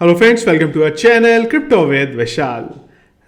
Hello friends, welcome to our channel crypto with Vishal.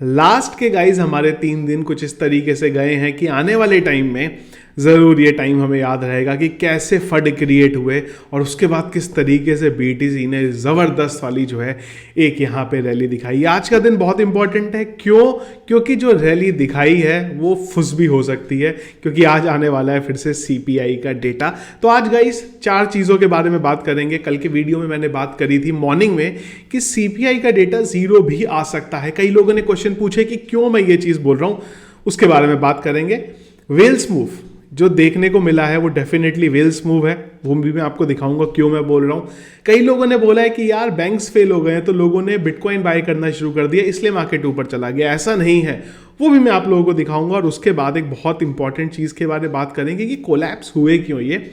Last के guys हमारे 3 दिन कुछ इस तरीके से गए हैं कि आने वाले टाइम में ज़रूर ये टाइम हमें याद रहेगा कि कैसे फंड क्रिएट हुए और उसके बाद किस तरीके से बीटीसी ने ज़बरदस्त वाली जो है एक यहाँ पे रैली दिखाई। आज का दिन बहुत इंपॉर्टेंट है। क्योंकि जो रैली दिखाई है वो फुस भी हो सकती है, क्योंकि आज आने वाला है फिर से सीपीआई का डेटा। तो आज गाइस 4 चीज़ों के बारे में बात करेंगे। कल के वीडियो में मैंने बात करी थी मॉर्निंग में कि सीपीआई का डेटा 0 भी आ सकता है। कई लोगों ने क्वेश्चन पूछे कि क्यों मैं ये चीज़ बोल रहा हूँ, उसके बारे में बात करेंगे। वेल्स मूव जो देखने को मिला है वो डेफिनेटली वेल्स मूव है, वो भी मैं आपको दिखाऊंगा क्यों मैं बोल रहा हूँ। कई लोगों ने बोला है कि यार बैंक्स फेल हो गए हैं तो लोगों ने बिटकॉइन बाय करना शुरू कर दिया इसलिए मार्केट ऊपर चला गया। ऐसा नहीं है, वो भी मैं आप लोगों को दिखाऊंगा। और उसके बाद एक बहुत इंपॉर्टेंट चीज़ के बारे में बात करेंगे कि कोलैप्स हुए क्यों। ये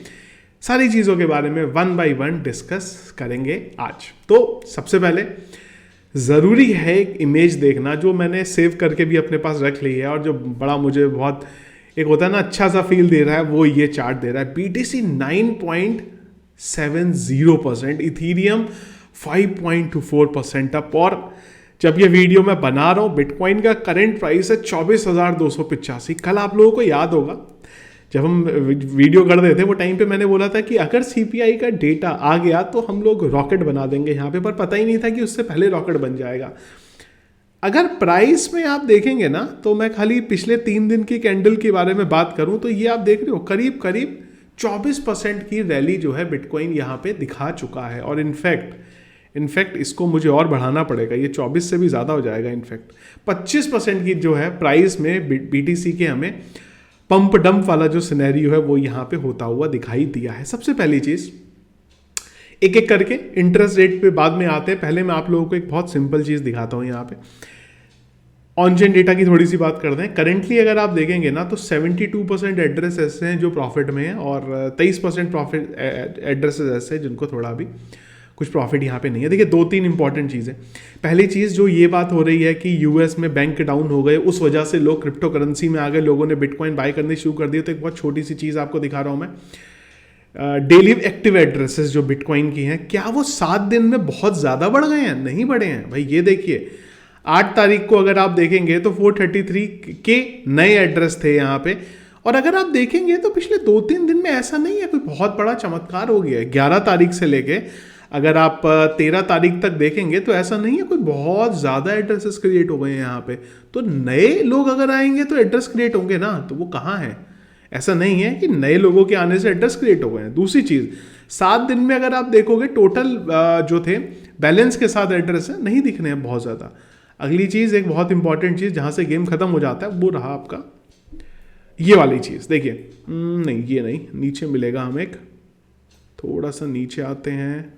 सारी चीज़ों के बारे में 1 बाय 1 डिस्कस करेंगे आज। तो सबसे पहले ज़रूरी है एक इमेज देखना जो मैंने सेव करके भी अपने पास रख ली है और जो बड़ा मुझे बहुत एक होता है ना अच्छा सा फील दे रहा है, वो ये चार्ट दे रहा है। BTC 9.70%, Ethereum 5.24% up. और जब ये वीडियो मैं बना रहा हूँ बिटकॉइन का करंट प्राइस है 24,285। कल आप लोगों को याद होगा जब हम वीडियो कर रहे थे वो टाइम पे मैंने बोला था कि अगर सीपीआई का डेटा आ गया तो हम लोग रॉकेट बना देंगे यहाँ पे, पर पता ही नहीं था कि उससे पहले रॉकेट बन जाएगा। अगर प्राइस में आप देखेंगे ना तो मैं खाली पिछले 3 दिन की कैंडल के बारे में बात करूं तो ये आप देख रहे हो करीब करीब 24% की रैली जो है बिटकॉइन यहाँ पे दिखा चुका है। और इनफैक्ट इसको मुझे और बढ़ाना पड़ेगा, ये 24 से भी ज़्यादा हो जाएगा। इनफैक्ट 25% की जो है प्राइस में बीटीसी के हमें पंप डंप वाला जो सिनेरियो है वो यहाँ पे होता हुआ दिखाई दिया है। सबसे पहली चीज़, एक एक करके इंटरेस्ट रेट पे बाद में आते हैं। पहले मैं आप लोगों को एक बहुत सिंपल चीज़ दिखाता हूँ। यहाँ पे ऑन चेन डेटा की थोड़ी सी बात करते हैं। करेंटली अगर आप देखेंगे ना तो 72% एड्रेस ऐसे हैं जो प्रॉफिट में है और 23% प्रॉफिट एड्रेसेस ऐसे हैं जिनको थोड़ा भी कुछ प्रॉफिट यहाँ पे नहीं है। देखिए 2-3 इंपॉर्टेंट चीज़ें। पहली चीज़ जो ये बात हो रही है कि यूएस में बैंक डाउन हो गए, उस वजह से लोग क्रिप्टो करेंसी में आ गए, लोगों ने बिटकॉइन बाय करनी शुरू कर दिए। तो एक बहुत छोटी सी चीज़ आपको दिखा रहा हूँ मैं। डेली एक्टिव एड्रेसेस जो बिटकॉइन की हैं, क्या वो 7 दिन में बहुत ज़्यादा बढ़ गए हैं? नहीं बढ़े हैं भाई। ये देखिए 8 तारीख को अगर आप देखेंगे तो 433 के नए एड्रेस थे यहाँ पे। और अगर आप देखेंगे तो पिछले 2-3 दिन में ऐसा नहीं है कोई बहुत बड़ा चमत्कार हो गया है। 11 तारीख से लेके अगर आप 13 तारीख तक देखेंगे तो ऐसा नहीं है कोई बहुत ज़्यादा एड्रेसेस क्रिएट हो गए हैं यहाँ पे। तो नए लोग अगर आएंगे तो एड्रेस क्रिएट होंगे ना, तो वो कहाँ है? ऐसा नहीं है कि नए लोगों के आने से एड्रेस क्रिएट हो गए हैं। दूसरी चीज़, 7 दिन में अगर आप देखोगे टोटल जो थे बैलेंस के साथ एड्रेस है नहीं दिखने हैं बहुत ज़्यादा। अगली चीज़, एक बहुत इंपॉर्टेंट चीज़ जहाँ से गेम खत्म हो जाता है, वो रहा आपका ये वाली चीज़। देखिए नहीं, ये नहीं, नीचे मिलेगा हमें एक, थोड़ा सा नीचे आते हैं।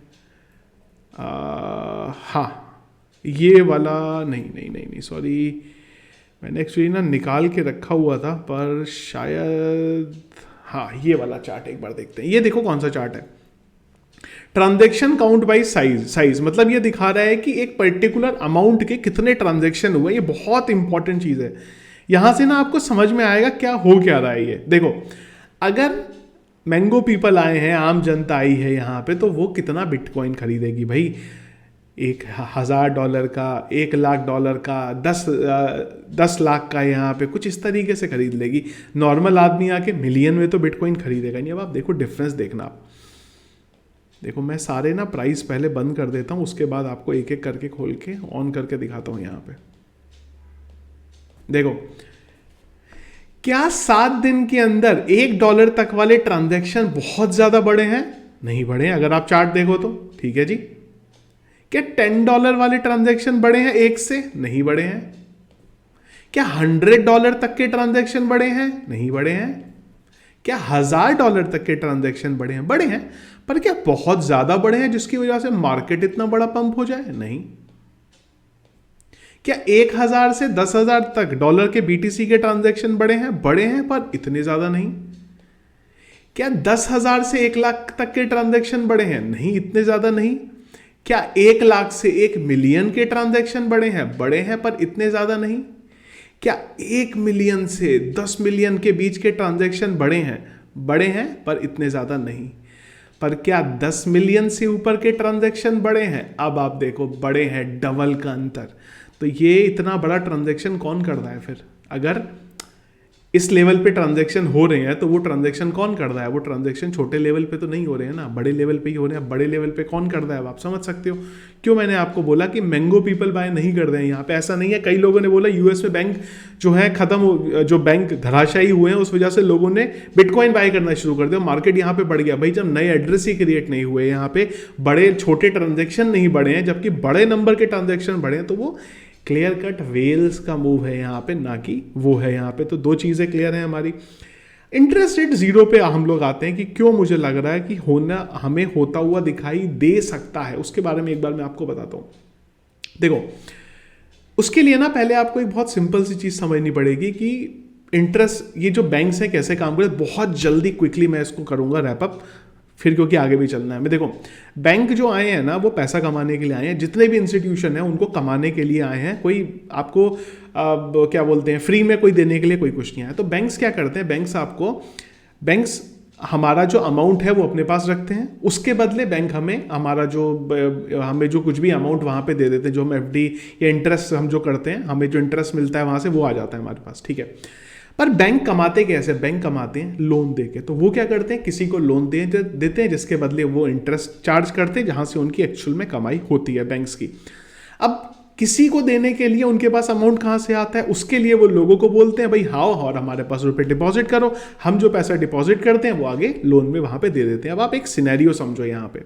हाँ ये वाला नहीं, सॉरी, मैंने एक्चुअली ना निकाल के रखा हुआ था पर शायद, हाँ ये वाला चार्ट एक बार देखते हैं। ये देखो कौन सा चार्ट है, ट्रांजैक्शन काउंट बाई साइज मतलब ये दिखा रहा है कि एक पर्टिकुलर अमाउंट के कितने ट्रांजैक्शन हुए। ये बहुत इंपॉर्टेंट चीज़ है। यहां से ना आपको समझ में आएगा क्या हो क्या रहा है। ये देखो, अगर मैंगो पीपल आए हैं, आम जनता आई है यहाँ पे, तो वो कितना बिटकॉइन खरीदेगी भाई? $1,000 का, $1,00,000 का, 10 लाख का, यहाँ पे कुछ इस तरीके से खरीद लेगी। नॉर्मल आदमी आके मिलियन में तो बिटकॉइन खरीदेगा नहीं। अब आप देखो डिफरेंस, देखना आप देखो, मैं सारे ना प्राइस पहले बंद कर देता हूँ, उसके बाद आपको एक एक करके खोल के ऑन करके दिखाता हूँ। यहाँ पे देखो, क्या 7 दिन के अंदर $1 तक वाले ट्रांजैक्शन बहुत ज्यादा बढ़े हैं? नहीं बढ़े हैं। अगर आप चार्ट देखो तो ठीक है जी। क्या $10 वाले ट्रांजैक्शन बढ़े हैं 1 से? नहीं बढ़े हैं। क्या $100 तक के ट्रांजैक्शन बढ़े हैं? नहीं बढ़े हैं। क्या $1,000 तक के ट्रांजैक्शन बढ़े हैं? बड़े हैं, पर क्या बहुत ज्यादा बढ़े हैं जिसकी वजह से मार्केट इतना बड़ा पंप हो जाए? नहीं। क्या 1,000 से 10,000 तक डॉलर के बीटीसी के ट्रांजैक्शन बढ़े हैं? बड़े हैं, पर इतने ज्यादा नहीं। क्या 10,000 से 1 लाख तक के ट्रांजैक्शन बढ़े हैं? नहीं, इतने ज्यादा नहीं। क्या 1 लाख से 1 मिलियन के ट्रांजैक्शन बढ़े हैं? बड़े हैं, पर इतने ज्यादा नहीं। क्या 1 मिलियन से 10 मिलियन के बीच के ट्रांजैक्शन बड़े हैं? बड़े हैं, पर इतने ज्यादा नहीं। पर क्या 10 मिलियन से ऊपर के ट्रांजैक्शन बड़े हैं? अब आप देखो, बड़े हैं, डबल का अंतर। तो ये इतना बड़ा ट्रांजैक्शन कौन कर रहा है फिर? अगर इस लेवल पे ट्रांजैक्शन हो रहे हैं तो वो ट्रांजैक्शन कौन कर रहा है? वो ट्रांजैक्शन छोटे लेवल पे तो नहीं हो रहे हैं ना, बड़े लेवल पे ही हो रहे हैं। बड़े लेवल पे कौन कर रहा है? आप समझ सकते हो क्यों मैंने आपको बोला कि मैंगो पीपल बाय नहीं कर रहे हैं यहाँ पे। ऐसा नहीं है, कई लोगों ने बोला यूएस में बैंक जो है खत्म हो, जो बैंक धराशायी हुए हैं उस वजह से लोगों ने बिटकॉइन बाय करना शुरू कर दिया, मार्केट यहाँ पे बढ़ गया। भाई जब नए एड्रेस ही क्रिएट नहीं हुए यहाँ पे, बड़े छोटे ट्रांजेक्शन नहीं बढ़े हैं, जबकि बड़े नंबर के ट्रांजेक्शन बढ़े हैं, तो वो क्लियर कट वेल्स का मूव है यहाँ पे, ना कि वो है यहाँ पे। तो दो चीज़ें क्लियर हैं हमारी। इंटरेस्ट रेट जीरो पे हम लोग आते हैं कि क्यों मुझे लग रहा है कि होना हमें होता हुआ दिखाई दे सकता है, उसके बारे में एक बार मैं आपको बताता हूँ। देखो, उसके लिए ना पहले आपको एक बहुत सिंपल सी चीज़ समझनी पड़ेगी कि इंटरेस्ट, ये जो बैंक्स हैं कैसे काम करते हैं। बहुत जल्दी क्विकली मैं इसको करूँगा रैप अप, फिर क्योंकि आगे भी चलना है। मैं देखो, बैंक जो आए हैं ना वो पैसा कमाने के लिए आए हैं, जितने भी इंस्टीट्यूशन हैं उनको कमाने के लिए आए हैं। कोई आपको क्या बोलते हैं, फ्री में कोई देने के लिए कोई कुछ नहीं आया। तो बैंक्स क्या करते हैं, बैंक्स हमारा जो अमाउंट है वो अपने पास रखते हैं, उसके बदले बैंक हमें हमारा हमें जो कुछ भी अमाउंट वहाँ पे दे देते हैं, जो हम एफडी या इंटरेस्ट हम जो करते हैं, हमें जो इंटरेस्ट मिलता है वहाँ से वो आ जाता है हमारे पास, ठीक है। पर बैंक कमाते कैसे? बैंक कमाते हैं लोन देके। तो वो क्या करते हैं, किसी को लोन देते हैं जिसके बदले वो इंटरेस्ट चार्ज करते हैं, जहां से उनकी एक्चुअल में कमाई होती है बैंक्स की। अब किसी को देने के लिए उनके पास अमाउंट कहां से आता है, उसके लिए वो लोगों को बोलते हैं भाई हाओ और हमारे पास रुपए डिपॉजिट करो। हम जो पैसा डिपॉजिट करते हैं वो आगे लोन में वहां पे दे देते हैं। अब आप एक सिनेरियो समझो, यहाँ पे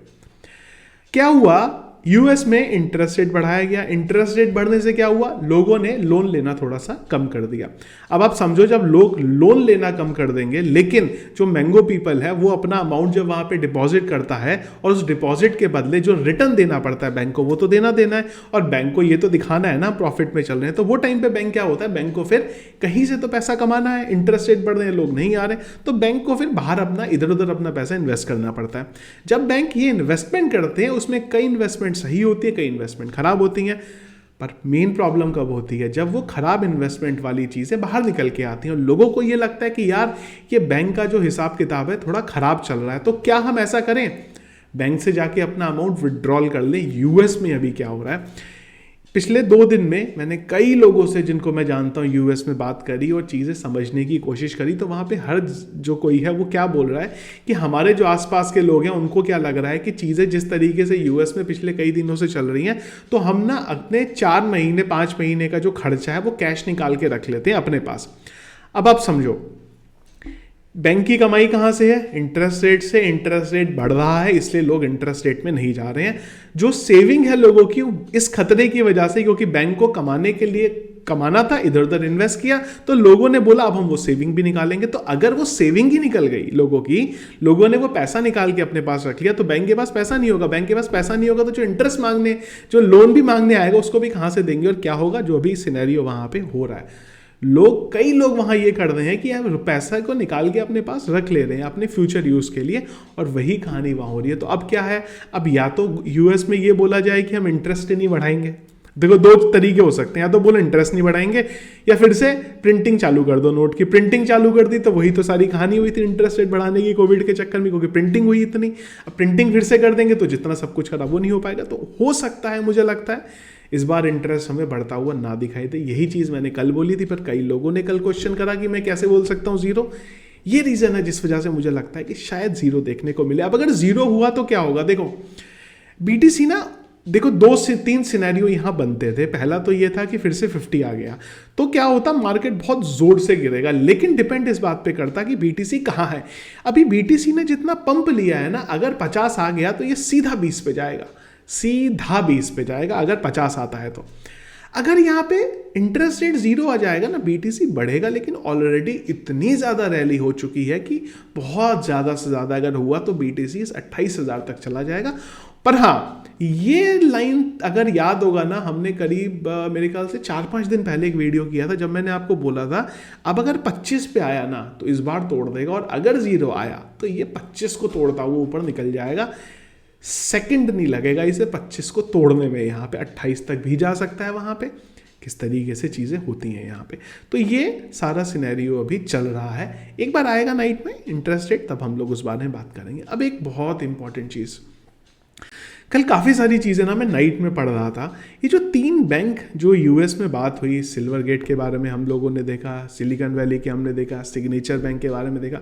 क्या हुआ, यूएस में इंटरेस्ट रेट बढ़ाया गया। इंटरेस्ट रेट बढ़ने से क्या हुआ, लोगों ने लोन लेना थोड़ा सा कम कर दिया। अब आप समझो, जब लोग लोन लेना कम कर देंगे, लेकिन जो मैंगो पीपल है वो अपना अमाउंट जब वहां पे डिपॉजिट करता है और उस डिपॉजिट के बदले जो रिटर्न देना पड़ता है बैंक को, वो तो देना है, और बैंक को ये तो दिखाना है ना प्रॉफिट में चल रहे हैं। तो वो टाइम पे बैंक क्या होता है, बैंक को फिर कहीं से तो पैसा कमाना है, इंटरेस्ट रेट बढ़ रहे हैं, लोग नहीं आ रहे, तो बैंक को फिर बाहर अपना इधर उधर अपना पैसा इन्वेस्ट करना पड़ता है। जब बैंक ये इन्वेस्टमेंट करते हैं, उसमें कई इन्वेस्टमेंट सही होती है, कई इन्वेस्टमेंट खराब होती हैं। पर मेन प्रॉब्लम कब होती है, जब वो खराब इन्वेस्टमेंट वाली चीजें बाहर निकल के आती हैं और लोगों को ये लगता है कि यार ये बैंक का जो हिसाब किताब है थोड़ा खराब चल रहा है, तो क्या हम ऐसा करें, बैंक से जाके अपना अमाउंट विड्रॉल कर लें। यूएस में अभी क्या हो रहा है, पिछले 2 दिन में मैंने कई लोगों से जिनको मैं जानता हूँ यूएस में बात करी और चीज़ें समझने की कोशिश करी, तो वहाँ पे हर जो कोई है वो क्या बोल रहा है कि हमारे जो आसपास के लोग हैं उनको क्या लग रहा है कि चीज़ें जिस तरीके से यूएस में पिछले कई दिनों से चल रही हैं, तो हम ना अपने 4 महीने 5 महीने का जो खर्चा है वो कैश निकाल के रख लेते हैं अपने पास। अब आप समझो, बैंक की कमाई कहाँ से है, इंटरेस्ट रेट से। इंटरेस्ट रेट बढ़ रहा है इसलिए लोग इंटरेस्ट रेट में नहीं जा रहे हैं। जो सेविंग है लोगों की इस खतरे की वजह से, क्योंकि बैंक को कमाने के लिए कमाना था, इधर उधर इन्वेस्ट किया, तो लोगों ने बोला अब हम वो सेविंग भी निकालेंगे। तो अगर वो सेविंग ही निकल गई लोगों ने वो पैसा निकाल के अपने पास रख लिया, तो बैंक के पास पैसा नहीं होगा। बैंक के पास पैसा नहीं होगा तो जो इंटरेस्ट मांगने, जो लोन भी मांगने आएगा उसको भी कहाँ से देंगे, और क्या होगा, जो अभी सिनेरियो वहां पे हो रहा है। कई लोग वहां ये कर रहे हैं कि यार पैसा को निकाल के अपने पास रख ले रहे हैं अपने फ्यूचर यूज के लिए, और वही कहानी वहां हो रही है। तो अब क्या है, अब या तो यूएस में ये बोला जाए कि हम इंटरेस्ट नहीं बढ़ाएंगे। देखो 2 तरीके हो सकते हैं, या तो बोलो इंटरेस्ट नहीं बढ़ाएंगे, या फिर से प्रिंटिंग चालू कर दो, नोट की प्रिंटिंग चालू कर दी। तो वही तो सारी कहानी हुई थी इंटरेस्ट रेट बढ़ाने की कोविड के चक्कर में, क्योंकि प्रिंटिंग हुई इतनी। अब प्रिंटिंग फिर से कर देंगे तो जितना सब कुछ करा वो नहीं हो पाएगा। तो हो सकता है, मुझे लगता है इस बार इंटरेस्ट हमें बढ़ता हुआ ना दिखाई दे। यही चीज़ मैंने कल बोली थी, पर कई लोगों ने कल क्वेश्चन करा कि मैं कैसे बोल सकता हूँ जीरो। ये रीज़न है जिस वजह से मुझे लगता है कि शायद जीरो देखने को मिले। अब अगर जीरो हुआ तो क्या होगा, देखो बीटीसी ना, देखो 2 से 3 सिनेरियो यहाँ बनते थे। पहला तो ये था कि फिर से 50 आ गया तो क्या होता, मार्केट बहुत जोर से गिरेगा। लेकिन डिपेंड इस बात पे करता कि बीटीसी कहाँ है। अभी बीटीसी ने जितना पंप लिया है ना, अगर 50 आ गया तो ये सीधा 20 पे जाएगा, सीधा 20 पे जाएगा अगर 50 आता है तो। अगर यहाँ पे इंटरेस्ट रेट 0 आ जाएगा ना, बीटीसी बढ़ेगा, लेकिन ऑलरेडी इतनी ज़्यादा रैली हो चुकी है कि बहुत ज़्यादा से ज़्यादा अगर हुआ तो बीटीसी 28,000 तक चला जाएगा। पर हाँ, ये लाइन अगर याद होगा ना, हमने करीब मेरे ख्याल से 4-5 दिन पहले एक वीडियो किया था, जब मैंने आपको बोला था अब अगर 25 पे आया ना तो इस बार तोड़ देगा, और अगर 0 आया तो ये 25 को तोड़ता हुआ ऊपर निकल जाएगा। सेकंड नहीं लगेगा इसे 25 को तोड़ने में, यहाँ पे 28 तक भी जा सकता है वहाँ पे, किस तरीके से चीज़ें होती हैं यहाँ पे। तो ये सारा सिनेरियो अभी चल रहा है, एक बार आएगा नाइट में इंटरेस्ट रेट, तब हम लोग उस बारे में बात करेंगे। अब एक बहुत इंपॉर्टेंट चीज़, कल काफ़ी सारी चीज़ें ना मैं नाइट में पढ़ रहा था, ये जो 3 बैंक जो यूएस में बात हुई, सिल्वर गेट के बारे में हम लोगों ने देखा, सिलिकॉन वैली के हमने देखा, सिग्नेचर बैंक के बारे में देखा।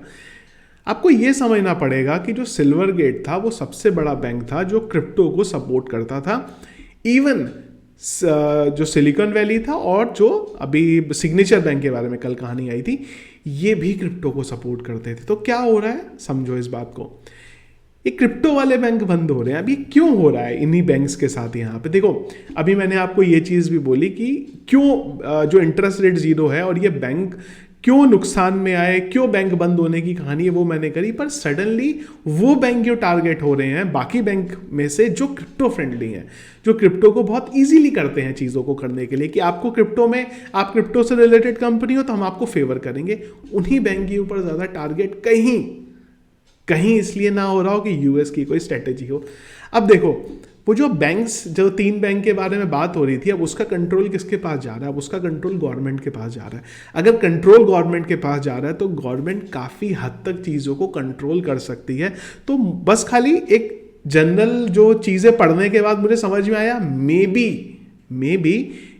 आपको ये समझना पड़ेगा कि जो सिल्वर गेट था वो सबसे बड़ा बैंक था जो क्रिप्टो को सपोर्ट करता था। इवन जो सिलिकॉन वैली था और जो अभी सिग्नेचर बैंक के बारे में कल कहानी आई थी, ये भी क्रिप्टो को सपोर्ट करते थे। तो क्या हो रहा है, समझो इस बात को, ये क्रिप्टो वाले बैंक बंद हो रहे हैं। अभी क्यों हो रहा है इन्हीं बैंक्स के साथ यहाँ पे? देखो, अभी मैंने आपको ये चीज़ भी बोली कि क्यों जो इंटरेस्ट रेट जीरो है और ये बैंक क्यों नुकसान में आए, क्यों बैंक बंद होने की कहानी है वो मैंने करी। पर सडनली वो बैंक जो टारगेट हो रहे हैं बाकी बैंक में से जो क्रिप्टो फ्रेंडली हैं, जो क्रिप्टो को बहुत इजीली करते हैं चीज़ों को करने के लिए, कि आपको क्रिप्टो में, आप क्रिप्टो से रिलेटेड कंपनी हो तो हम आपको फेवर करेंगे, उन्हीं बैंक के ऊपर ज़्यादा टारगेट कहीं इसलिए ना हो रहा हो कि यूएस की कोई स्ट्रेटेजी हो। अब देखो, वो जो बैंक्स, जो 3 बैंक के बारे में बात हो रही थी, अब उसका कंट्रोल किसके पास जा रहा है? अब उसका कंट्रोल गवर्नमेंट के पास जा रहा है। अगर कंट्रोल गवर्नमेंट के पास जा रहा है तो गवर्नमेंट काफ़ी हद तक चीज़ों को कंट्रोल कर सकती है। तो बस खाली एक जनरल जो चीज़ें पढ़ने के बाद मुझे समझ में आया, मे बी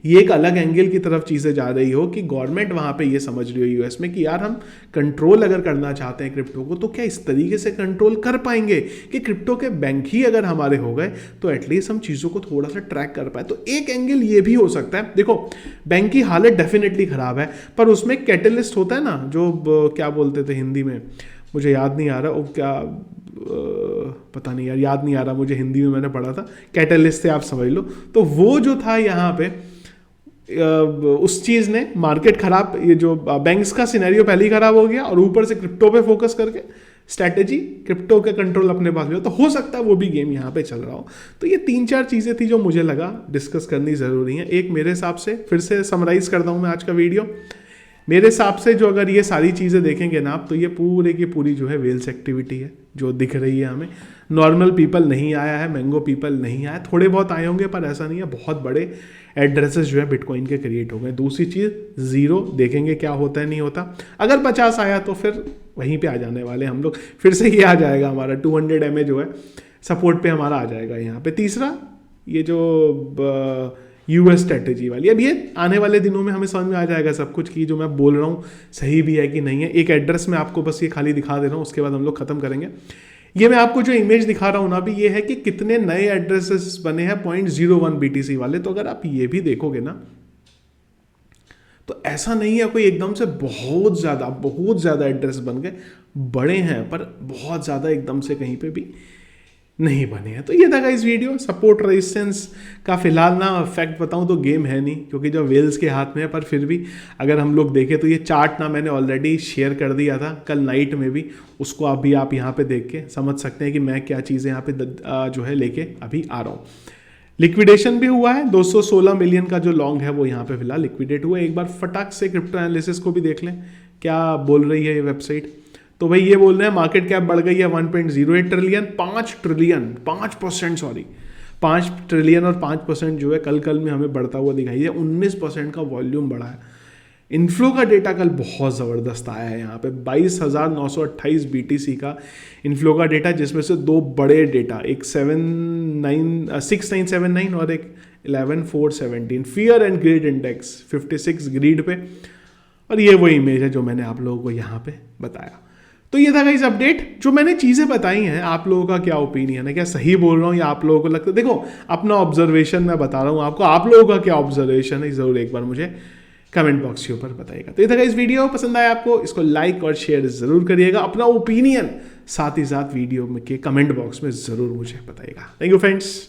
ये एक अलग एंगल की तरफ चीज़ें जा रही हो कि गवर्नमेंट वहाँ पे ये समझ रही हो यूएस में कि यार हम कंट्रोल अगर करना चाहते हैं क्रिप्टो को, तो क्या इस तरीके से कंट्रोल कर पाएंगे कि क्रिप्टो के बैंक ही अगर हमारे हो गए तो एटलीस्ट हम चीज़ों को थोड़ा सा ट्रैक कर पाए। तो एक एंगल ये भी हो सकता है। देखो, बैंक की हालत डेफिनेटली ख़राब है, पर उसमें कैटलिस्ट होता है ना, जो क्या बोलते थे हिंदी में, मुझे याद नहीं आ रहा, वो क्या पता नहीं यार, याद नहीं आ रहा मुझे, हिंदी में मैंने पढ़ा था, कैटलिस्ट से आप समझ लो। तो वो जो था यहाँ पे, उस चीज़ ने मार्केट खराब, ये जो बैंक्स का सिनेरियो पहले ही खराब हो गया और ऊपर से क्रिप्टो पे फोकस करके स्ट्रैटेजी, क्रिप्टो के कंट्रोल अपने पास लिया, तो हो सकता है वो भी गेम यहाँ पे चल रहा हो। तो ये 3-4 चीज़ें थी जो मुझे लगा डिस्कस करनी ज़रूरी है। एक, मेरे हिसाब से फिर से समराइज़ करता हूँ मैं आज का वीडियो, मेरे हिसाब से जो अगर ये सारी चीज़ें देखेंगे ना आप, तो ये पूरे की पूरी जो है वेल्स एक्टिविटी है जो दिख रही है हमें। नॉर्मल पीपल नहीं आया है, मैंगो पीपल नहीं आया, थोड़े बहुत आए होंगे पर ऐसा नहीं है बहुत बड़े एड्रेसेस जो है बिटकॉइन के क्रिएट हो गए। दूसरी चीज़, ज़ीरो देखेंगे क्या होता है नहीं होता। अगर 50 आया तो फिर वहीं पे आ जाने वाले हम लोग, फिर से ये आ जाएगा हमारा 200 MA जो है सपोर्ट पे हमारा आ जाएगा यहाँ पे। तीसरा, ये जो यूएस स्ट्रेटेजी वाली, अब ये आने वाले दिनों में हमें समझ में आ जाएगा सब कुछ कि जो मैं बोल रहा हूँ सही भी है कि नहीं है। एक एड्रेस में आपको बस ये खाली दिखा दे रहा हूँ, उसके बाद हम लोग खत्म करेंगे। ये मैं आपको जो इमेज दिखा रहा हूँ ना अभी, ये है कि कितने नए एड्रेसेस बने हैं 0.01 BTC वाले। तो अगर आप ये भी देखोगे ना, तो ऐसा नहीं है कोई एकदम से बहुत ज़्यादा एड्रेस बन गए, बड़े हैं पर बहुत ज़्यादा एकदम से कहीं पे भी नहीं बने हैं। तो ये था गाइस वीडियो, सपोर्ट रेजिस्टेंस का फिलहाल ना फैक्ट बताऊं तो गेम है नहीं, क्योंकि जो वेल्स के हाथ में है। पर फिर भी अगर हम लोग देखें तो ये चार्ट ना मैंने ऑलरेडी शेयर कर दिया था कल नाइट में भी, उसको अभी आप यहाँ पे देख के समझ सकते हैं कि मैं क्या चीज़ें यहाँ पे जो है लेके अभी आ रहा हूँ। लिक्विडेशन भी हुआ है, 216 मिलियन का जो लॉन्ग है वो यहाँ पे फिलहाल लिक्विडेट हुआ है। एक बार फटाक से क्रिप्टो एनालिसिस को भी देख लें क्या बोल रही है ये वेबसाइट। तो भाई ये बोल रहे हैं मार्केट कैप बढ़ गई है 1.08 ट्रिलियन, 5 ट्रिलियन और 5% जो है कल में हमें बढ़ता हुआ दिखाई है। 19% का वॉल्यूम बढ़ा है। इन्फ्लो का डेटा कल बहुत ज़बरदस्त आया है यहाँ पे, 22,928 BTC का इन्फ्लो का डेटा, जिसमें से 2 बड़े डेटा, एक 6979 और एक 11417। Fear and greed index 56 greed पे, और ये वो इमेज है जो मैंने आप लोगों को यहाँ पे बताया। तो ये था गाइस अपडेट। जो मैंने चीज़ें बताई हैं, आप लोगों का क्या ओपिनियन है, क्या सही बोल रहा हूँ या आप लोगों को लगता है? देखो, अपना ऑब्जर्वेशन मैं बता रहा हूँ आपको, आप लोगों का क्या ऑब्जर्वेशन है ज़रूर एक बार मुझे कमेंट बॉक्स के ऊपर बताइएगा। तो ये था गाइस वीडियो, पसंद आया आपको इसको लाइक और शेयर ज़रूर करिएगा, अपना ओपिनियन साथ ही साथ वीडियो के कमेंट बॉक्स में ज़रूर मुझे बताइएगा। Thank you friends.